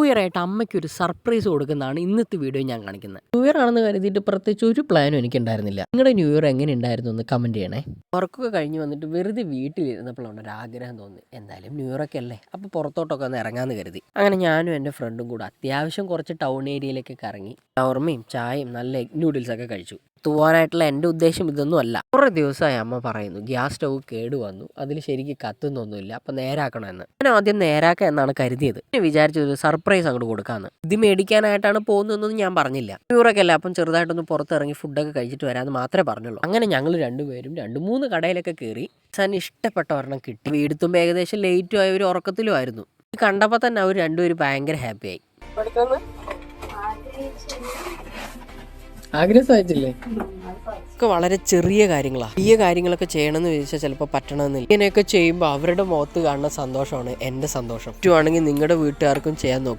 Year ആയിട്ട് അമ്മയ്ക്ക് ഒരു സർപ്രൈസ് കൊടുക്കുന്നതാണ് ഇന്നത്തെ വീഡിയോ ഞാൻ കാണിക്കുന്നത്. ന്യൂ ഇയർ ആണെന്ന് കരുതിയിട്ട് പ്രത്യേകിച്ച് ഒരു പ്ലാനും എനിക്കുണ്ടായിരുന്നില്ല. നിങ്ങളുടെ ന്യൂ ഇയർ എങ്ങനെ ഉണ്ടായിരുന്നു എന്ന് കമൻറ്റ് ചെയ്യണേ. വർക്കൊക്കെ കഴിഞ്ഞ് വന്നിട്ട് വെറുതെ വീട്ടിലിരുന്നപ്പോഴാണ് ഒരു ആഗ്രഹം തോന്നി, എന്തായാലും ന്യൂ ഇയർ ഒക്കെ അല്ലേ, അപ്പോൾ പുറത്തോട്ടൊക്കെ ഒന്ന് ഇറങ്ങാമെന്ന് കരുതി. അങ്ങനെ ഞാനും എൻ്റെ ഫ്രണ്ടും കൂടെ അത്യാവശ്യം കുറച്ച് ടൗൺ ഏരിയയിലേക്കൊക്കെ ഇറങ്ങി ഷവർമയും ചായയും നല്ല എഗ് നൂഡിൽസൊക്കെ കഴിച്ചു. തൂവാനായിട്ടുള്ള എൻ്റെ ഉദ്ദേശം ഇതൊന്നും അല്ല. കുറേ ദിവസമായി അമ്മ പറയുന്നു ഗ്യാസ് സ്റ്റൗ കേടുവന്നു, അതിൽ ശരിക്കും കത്തുന്നൊന്നുമില്ല, അപ്പം നേരാക്കണമെന്ന്. ഞാൻ ആദ്യം നേരാക്കാം എന്നാണ് കരുതിയത്. ഞാൻ വിചാരിച്ചൊരു സർപ്രൈസ് അങ്ങോട്ട് കൊടുക്കാമെന്ന്. ഇത് മേടിക്കാനായിട്ടാണ് പോകുന്നതെന്നൊന്നും ഞാൻ പറഞ്ഞില്ല. ന്യൂറൊക്കെ അല്ല, അപ്പം ചെറുതായിട്ടൊന്ന് പുറത്തിറങ്ങി ഫുഡൊക്കെ കഴിച്ചിട്ട് വരാമെന്ന് മാത്രമേ പറഞ്ഞുള്ളൂ. അങ്ങനെ ഞങ്ങൾ രണ്ടുപേരും 2-3 കടയിലൊക്കെ കയറി സാറിന് ഇഷ്ടപ്പെട്ട ഒരെണ്ണം കിട്ടി. വീടെത്തുമ്പോൾ ഏകദേശം ലേറ്റും ആയ ഒരു ഉറക്കത്തിലും ആയിരുന്നു. കണ്ടപ്പോൾ തന്നെ അവർ രണ്ടുപേരും ഭയങ്കര ഹാപ്പിയായി. ആഗ്രഹം സാധിച്ചില്ലേ? ഒക്കെ വളരെ ചെറിയ കാര്യങ്ങളാണ്. വലിയ കാര്യങ്ങളൊക്കെ ചെയ്യണമെന്ന് ചോദിച്ചാൽ ചിലപ്പോൾ പറ്റണമെന്നില്ല. ഇങ്ങനെയൊക്കെ ചെയ്യുമ്പോൾ അവരുടെ മുഖത്ത് കാണുന്ന സന്തോഷമാണ് എൻ്റെ സന്തോഷം. പറ്റുവാണെങ്കിൽ നിങ്ങളുടെ വീട്ടുകാർക്കും ചെയ്യാൻ നോക്കുക.